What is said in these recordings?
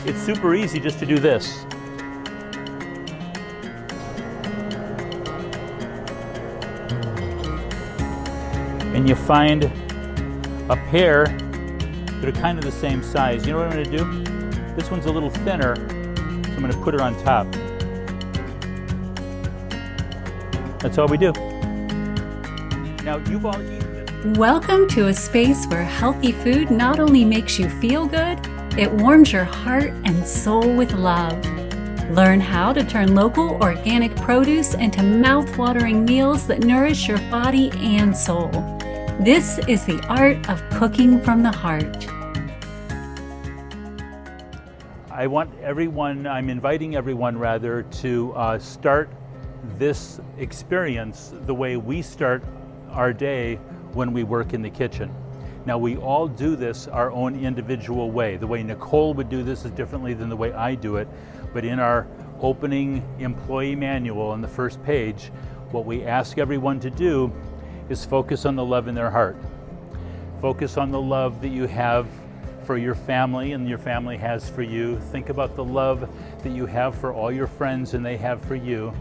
It's super easy just to do this. And you find a pair that are kind of the same size. You know what I'm going to do? This one's a little thinner, so I'm going to put it on top. That's all we do. Now, you've all eaten this. Welcome to a space where healthy food not only makes you feel good, it warms your heart and soul with love. Learn how to turn local organic produce into mouth-watering meals that nourish your body and soul. This is the art of cooking from the heart. I'm inviting everyone rather to start this experience the way we start our day when we work in the kitchen. Now, we all do this our own individual way. The way Nicole would do this is differently than the way I do it, but in our opening employee manual on the first page, what we ask everyone to do is focus on the love in their heart. Focus on the love that you have for your family and your family has for you. Think about the love that you have for all your friends and they have for you.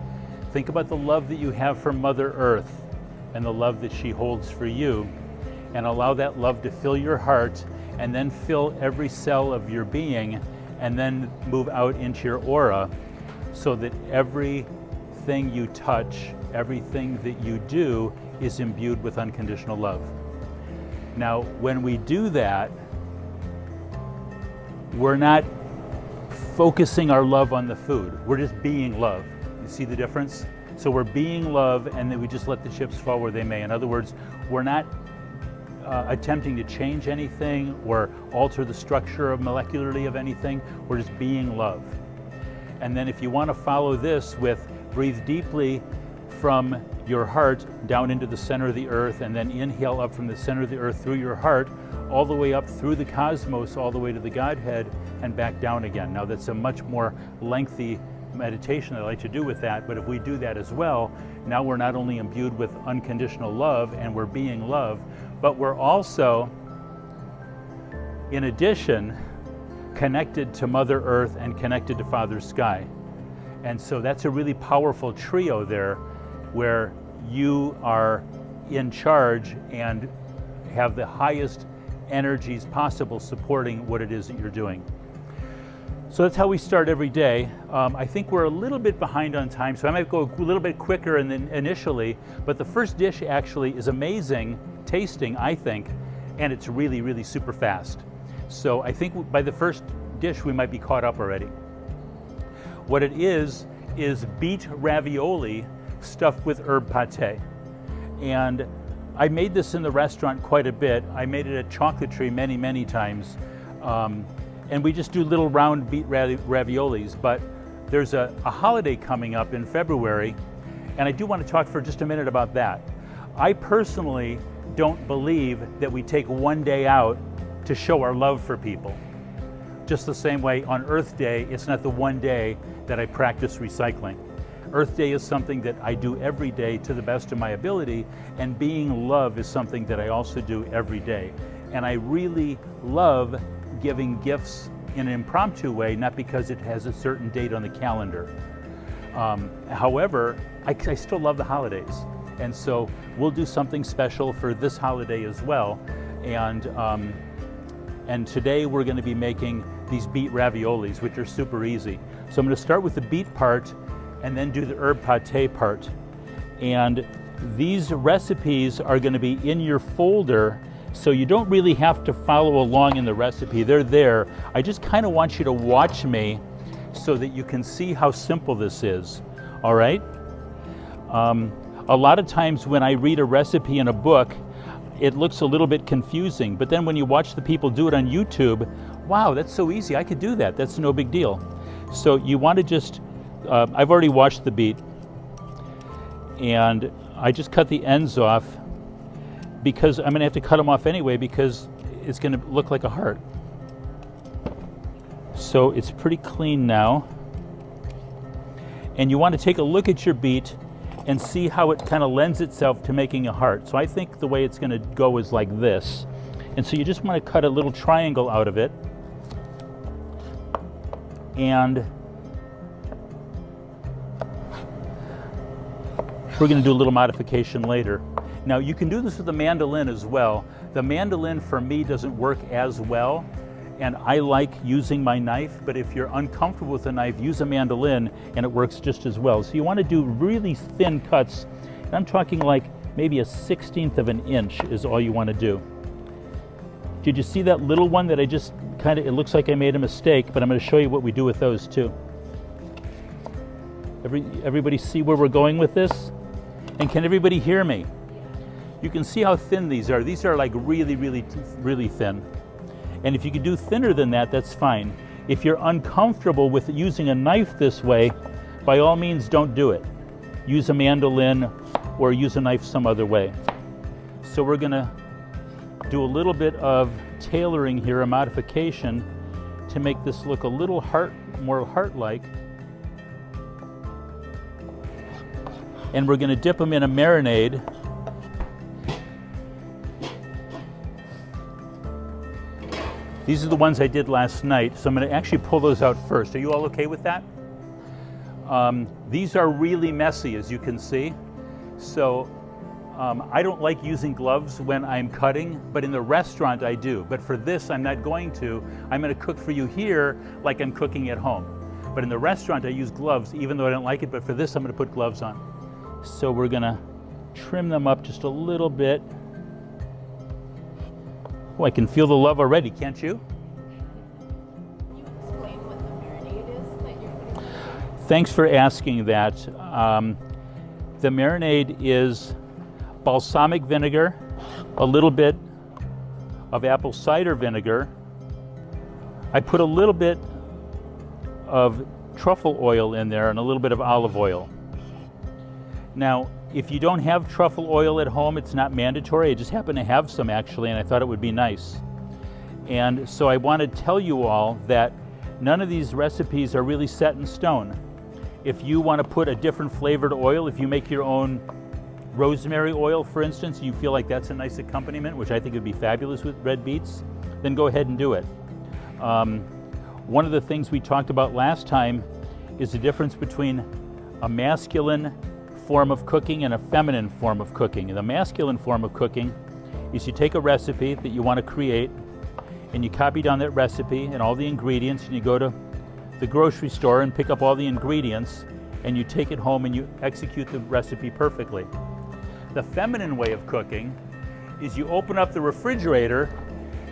Think about the love that you have for Mother Earth and the love that she holds for you. And allow that love to fill your heart and then fill every cell of your being and then move out into your aura so that everything you touch, everything that you do is imbued with unconditional love. Now, when we do that, we're not focusing our love on the food. We're just being love. You see the difference? So we're being love and then we just let the chips fall where they may. In other words, we're not attempting to change anything or alter the structure of molecularly of anything. We're just being love. And then if you want to follow this with breathe deeply from your heart down into the center of the earth and then inhale up from the center of the earth through your heart all the way up through the cosmos, all the way to the Godhead and back down again. Now that's a much more lengthy meditation I like to do with that, but if we do that as well, now we're not only imbued with unconditional love and we're being love, but we're also, in addition, connected to Mother Earth and connected to Father Sky. And so that's a really powerful trio there where you are in charge and have the highest energies possible supporting what it is that you're doing. So that's how we start every day. I think we're a little bit behind on time, so I might go a little bit quicker than initially, but the first dish actually is amazing tasting, I think, and it's really, really super fast. So I think by the first dish we might be caught up already. What it is beet ravioli stuffed with herb pâté. And I made this in the restaurant quite a bit. I made it at Chocolatry many, many times. And we just do little round beet raviolis, but there's a holiday coming up in February, and I do want to talk for just a minute about that. I personally don't believe that we take one day out to show our love for people. Just the same way on Earth Day, it's not the one day that I practice recycling. Earth Day is something that I do every day to the best of my ability, and being love is something that I also do every day. And I really love giving gifts in an impromptu way, not because it has a certain date on the calendar. However, I still love the holidays. And so we'll do something special for this holiday as well. And today we're going to be making these beet raviolis, which are super easy. So I'm going to start with the beet part and then do the herb pâté part. And these recipes are going to be in your folder, so you don't really have to follow along in the recipe. They're there. I just kind of want you to watch me so that you can see how simple this is. All right? A lot of times when I read a recipe in a book, it looks a little bit confusing, but then when you watch the people do it on YouTube, wow, that's so easy, I could do that, that's no big deal. So you want to just, I've already washed the beet, and I just cut the ends off because I'm going to have to cut them off anyway because it's going to look like a heart. So it's pretty clean now. And you want to take a look at your beet and see how it kind of lends itself to making a heart. So I think the way it's going to go is like this. And so you just want to cut a little triangle out of it. And we're going to do a little modification later. Now you can do this with the mandolin as well. The mandolin for me doesn't work as well, and I like using my knife, but if you're uncomfortable with a knife, use a mandolin and it works just as well. So you want to do really thin cuts, and I'm talking like maybe 1/16 of an inch is all you want to do. Did you see that little one that I just it looks like I made a mistake, but I'm going to show you what we do with those too. Everybody see where we're going with this? And can everybody hear me? You can see how thin these are. These are like really, really, really thin. And if you can do thinner than that, that's fine. If you're uncomfortable with using a knife this way, by all means don't do it. Use a mandolin or use a knife some other way. So we're going to do a little bit of tailoring here, a modification, to make this look a little more heart-like. And we're going to dip them in a marinade. These are the ones I did last night, so I'm going to actually pull those out first. Are you all okay with that? These are really messy, as you can see. So I don't like using gloves when I'm cutting, but in the restaurant I do. But for this, I'm not going to. I'm going to cook for you here like I'm cooking at home. But in the restaurant, I use gloves, even though I don't like it. But for this, I'm going to put gloves on. So we're going to trim them up just a little bit. Oh, I can feel the love already, can't you? Can you explain what the marinade is that you're putting? Thanks for asking that. The marinade is balsamic vinegar, a little bit of apple cider vinegar. I put a little bit of truffle oil in there and a little bit of olive oil. Now, if you don't have truffle oil at home, it's not mandatory. I just happen to have some actually, and I thought it would be nice. And so I want to tell you all that none of these recipes are really set in stone. If you want to put a different flavored oil, if you make your own rosemary oil, for instance, you feel like that's a nice accompaniment, which I think would be fabulous with red beets, then go ahead and do it. One of the things we talked about last time is the difference between a masculine form of cooking and a feminine form of cooking. And the masculine form of cooking is you take a recipe that you want to create and you copy down that recipe and all the ingredients, and you go to the grocery store and pick up all the ingredients and you take it home and you execute the recipe perfectly. The feminine way of cooking is you open up the refrigerator,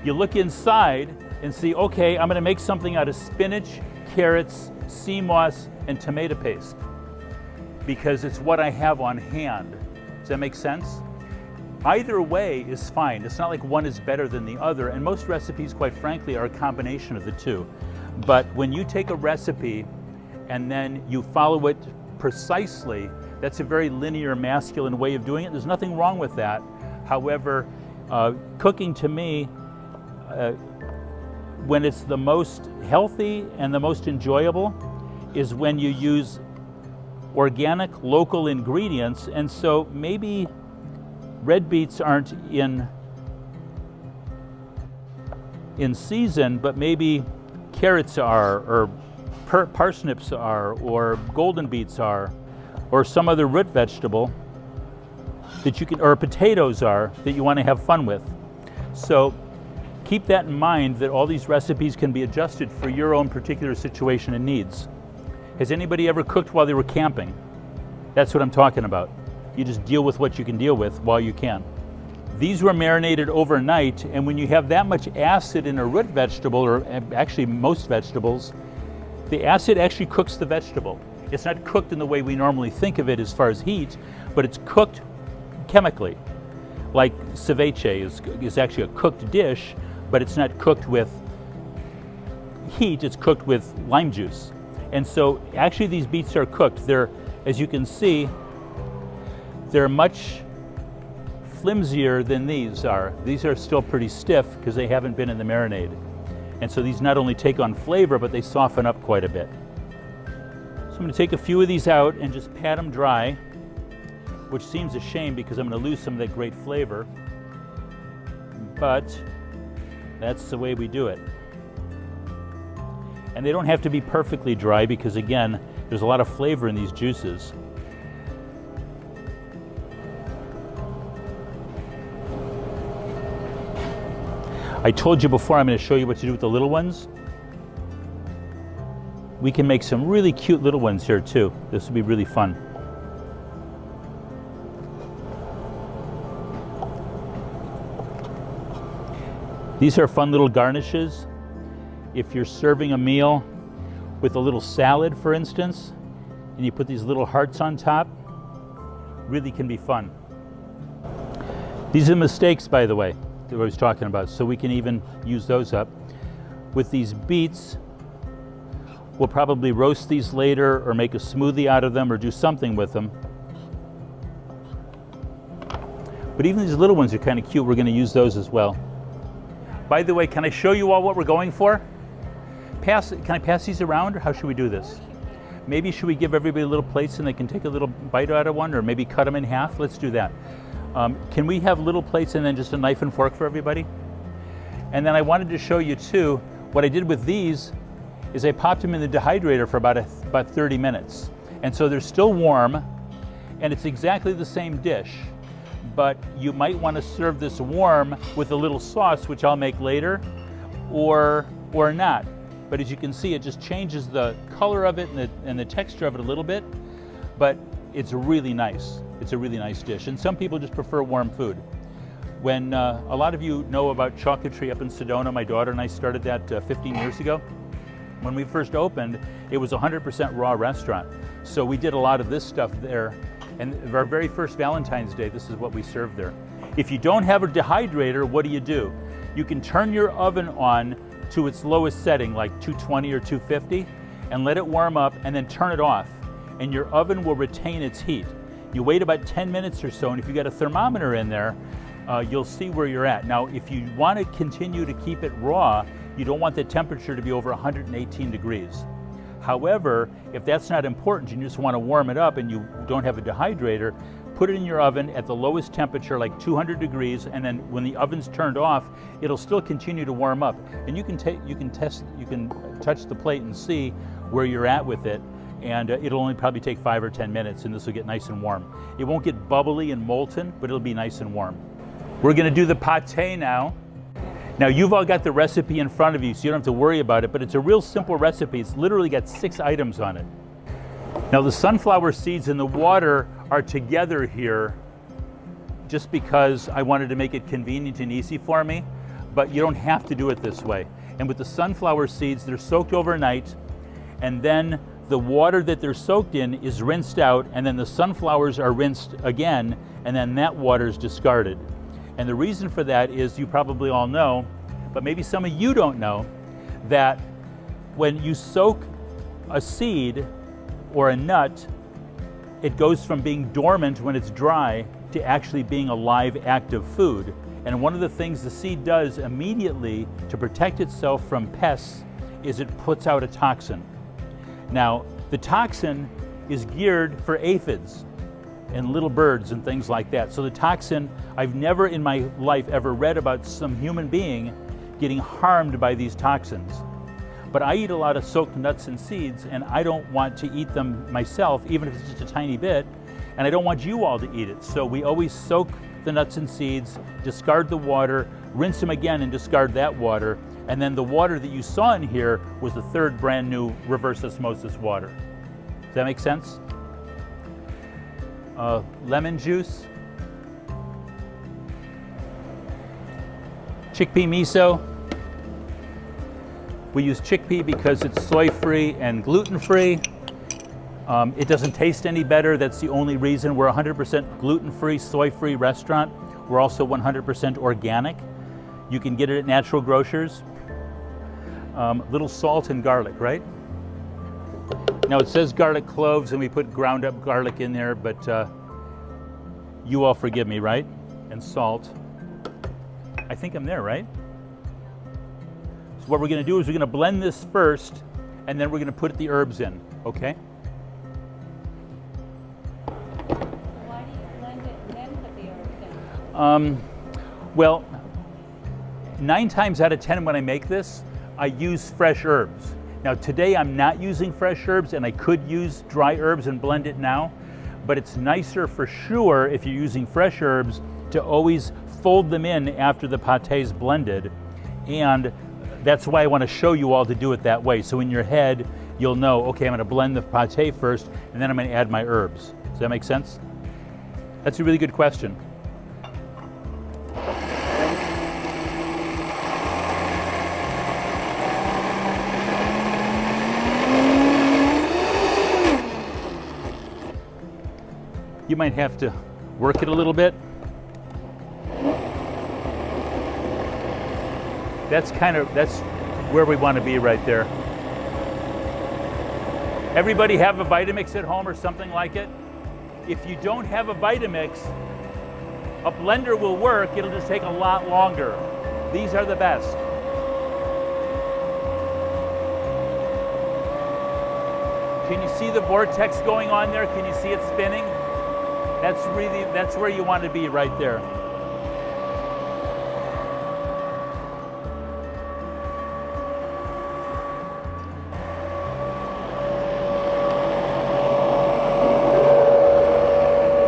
you look inside and see, okay, I'm going to make something out of spinach, carrots, sea moss, and tomato paste, because it's what I have on hand. Does that make sense? Either way is fine. It's not like one is better than the other, and most recipes, quite frankly, are a combination of the two. But when you take a recipe and then you follow it precisely, that's a very linear masculine way of doing it. There's nothing wrong with that. However, cooking to me, when it's the most healthy and the most enjoyable, is when you use organic, local ingredients. And so maybe red beets aren't in season, but maybe carrots are, or parsnips are, or golden beets are, or some other root vegetable that you can, or potatoes are, that you want to have fun with. So keep that in mind, that all these recipes can be adjusted for your own particular situation and needs. Has anybody ever cooked while they were camping? That's what I'm talking about. You just deal with what you can deal with while you can. These were marinated overnight, and when you have that much acid in a root vegetable, or actually most vegetables, the acid actually cooks the vegetable. It's not cooked in the way we normally think of it as far as heat, but it's cooked chemically. Like ceviche is actually a cooked dish, but it's not cooked with heat, it's cooked with lime juice. And so actually these beets are cooked. They're, as you can see, they're much flimsier than these are. These are still pretty stiff because they haven't been in the marinade. And so these not only take on flavor, but they soften up quite a bit. So I'm going to take a few of these out and just pat them dry, which seems a shame because I'm going to lose some of that great flavor. But that's the way we do it. And they don't have to be perfectly dry because, again, there's a lot of flavor in these juices. I told you before I'm going to show you what to do with the little ones. We can make some really cute little ones here too. This will be really fun. These are fun little garnishes. If you're serving a meal with a little salad, for instance, and you put these little hearts on top, really can be fun. These are mistakes, by the way, that I was talking about, so we can even use those up. With these beets, we'll probably roast these later or make a smoothie out of them or do something with them. But even these little ones are kind of cute. We're going to use those as well. By the way, can I show you all what we're going for? Can I pass these around, or how should we do this? Maybe should we give everybody little plates and they can take a little bite out of one, or maybe cut them in half? Let's do that. Can we have little plates and then just a knife and fork for everybody? And then I wanted to show you too, what I did with these is I popped them in the dehydrator for about 30 minutes. And so they're still warm, and it's exactly the same dish. But you might want to serve this warm with a little sauce, which I'll make later, or not. But as you can see, it just changes the color of it and the texture of it a little bit, but it's really nice. It's a really nice dish. And some people just prefer warm food. When a lot of you know about Chocolatry up in Sedona, my daughter and I started that 15 years ago. When we first opened, it was a 100% raw restaurant. So we did a lot of this stuff there. And our very first Valentine's Day, this is what we served there. If you don't have a dehydrator, what do? You can turn your oven on to its lowest setting, like 220 or 250, and let it warm up, and then turn it off. And your oven will retain its heat. You wait about 10 minutes or so, and if you got a thermometer in there, you'll see where you're at. Now, if you want to continue to keep it raw, you don't want the temperature to be over 118 degrees. However, if that's not important, you just want to warm it up and you don't have a dehydrator, put it in your oven at the lowest temperature, like 200 degrees, and then when the oven's turned off, it'll still continue to warm up. And you can touch the plate and see where you're at with it, and it'll only probably take 5 or 10 minutes, and this will get nice and warm. It won't get bubbly and molten, but it'll be nice and warm. We're going to do the pâté now. Now, you've all got the recipe in front of you, so you don't have to worry about it, but it's a real simple recipe. It's literally got 6 items on it. Now, the sunflower seeds and the water are together here just because I wanted to make it convenient and easy for me, but you don't have to do it this way. And with the sunflower seeds, they're soaked overnight, and then the water that they're soaked in is rinsed out, and then the sunflowers are rinsed again, and then that water is discarded. And the reason for that is, you probably all know, but maybe some of you don't know, that when you soak a seed or a nut, it goes from being dormant when it's dry to actually being a live, active food. And one of the things the seed does immediately to protect itself from pests is it puts out a toxin. Now, the toxin is geared for aphids and little birds and things like that. So the toxin, I've never in my life ever read about some human being getting harmed by these toxins. But I eat a lot of soaked nuts and seeds, and I don't want to eat them myself, even if it's just a tiny bit, and I don't want you all to eat it. So we always soak the nuts and seeds, discard the water, rinse them again and discard that water, and then the water that you saw in here was the 3rd brand new reverse osmosis water. Does that make sense? Lemon juice, chickpea miso. We use chickpea because it's soy-free and gluten-free. It doesn't taste any better. That's the only reason. We're 100% gluten-free, soy-free restaurant. We're also 100% organic. You can get it at natural grocers. Little salt and garlic, right? Now it says garlic cloves, and we put ground up garlic in there, but you all forgive me, right? And salt. I think I'm there, right? So what we're going to do is we're going to blend this first, and then we're going to put the herbs in, okay? Why do you blend it and then put the herbs in? Well, 9 times out of 10 when I make this, I use fresh herbs. Now today I'm not using fresh herbs, and I could use dry herbs and blend it now, but it's nicer for sure if you're using fresh herbs to always fold them in after the pâté is blended. And that's why I want to show you all to do it that way. So in your head, you'll know, okay, I'm going to blend the pâté first, and then I'm going to add my herbs. Does that make sense? That's a really good question. You might have to work it a little bit. That's where we want to be right there. Everybody have a Vitamix at home or something like it? If you don't have a Vitamix, a blender will work. It'll just take a lot longer. These are the best. Can you see the vortex going on there? Can you see it spinning? That's where you want to be right there.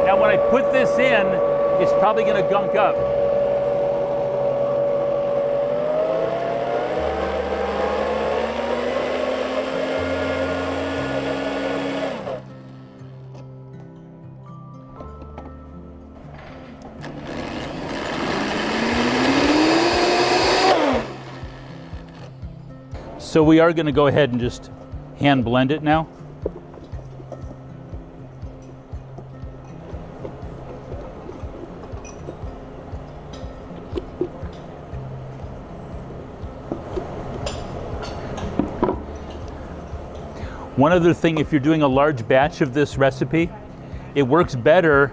Now when I put this in, it's probably going to gunk up. So we are going to go ahead and just hand blend it now. One other thing, if you're doing a large batch of this recipe, it works better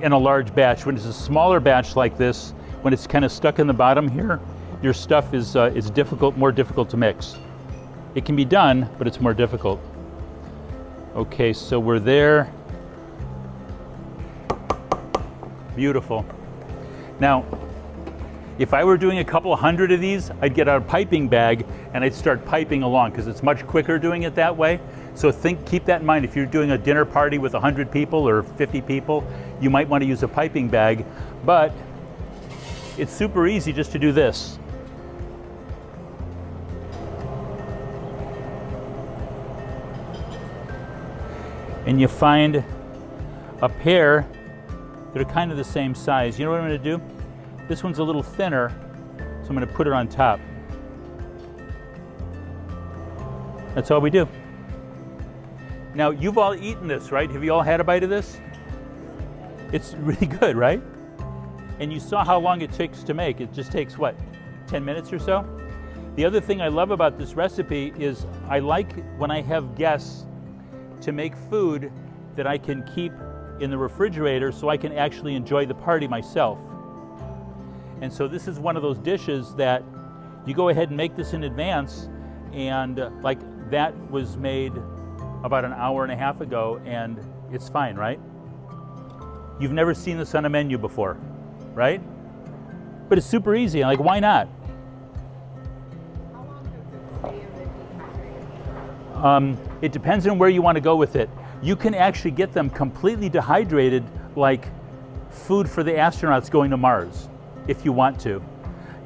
in a large batch. When it's a smaller batch like this, when it's kind of stuck in the bottom here, your stuff is more difficult to mix. It can be done, but it's more difficult. Okay, so we're there. Beautiful. Now, if I were doing a couple hundred of these, I'd get out a piping bag and I'd start piping along because it's much quicker doing it that way. So keep that in mind. If you're doing a dinner party with 100 people or 50 people, you might want to use a piping bag, but it's super easy just to do this. And you find a pair that are kind of the same size. You know what I'm going to do? This one's a little thinner, so I'm going to put it on top. That's all we do. Now, you've all eaten this, right? Have you all had a bite of this? It's really good, right? And you saw how long it takes to make. It just takes, what, 10 minutes or so? The other thing I love about this recipe is I like when I have guests to make food that I can keep in the refrigerator so I can actually enjoy the party myself. And so this is one of those dishes that you go ahead and make this in advance, and like that was made about an hour and a half ago, and it's fine, right? You've never seen this on a menu before, right? But it's super easy, like why not? How long does it stay in the dehydrator? It depends on where you want to go with it. You can actually get them completely dehydrated like food for the astronauts going to Mars, if you want to.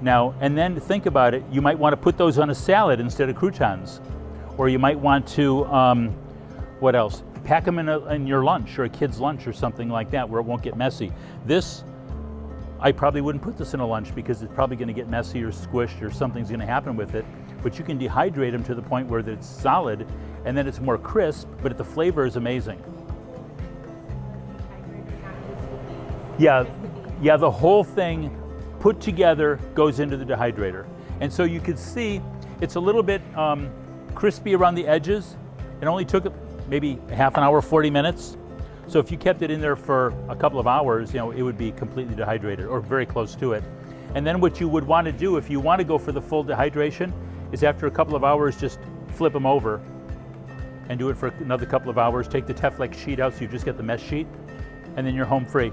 Now, and then think about it, you might want to put those on a salad instead of croutons. Or you might want to, what else? Pack them in your lunch or a kid's lunch or something like that where it won't get messy. This, I probably wouldn't put this in a lunch because it's probably going to get messy or squished or something's going to happen with it. But you can dehydrate them to the point where it's solid and then it's more crisp, but the flavor is amazing. Yeah, the whole thing put together goes into the dehydrator. And so you can see it's a little bit crispy around the edges. It only took maybe half an hour, 40 minutes. So if you kept it in there for a couple of hours, it would be completely dehydrated or very close to it. And then what you would want to do if you want to go for the full dehydration is after a couple of hours, just flip them over and do it for another couple of hours. Take the Teflon sheet out so you just get the mesh sheet, and then you're home free.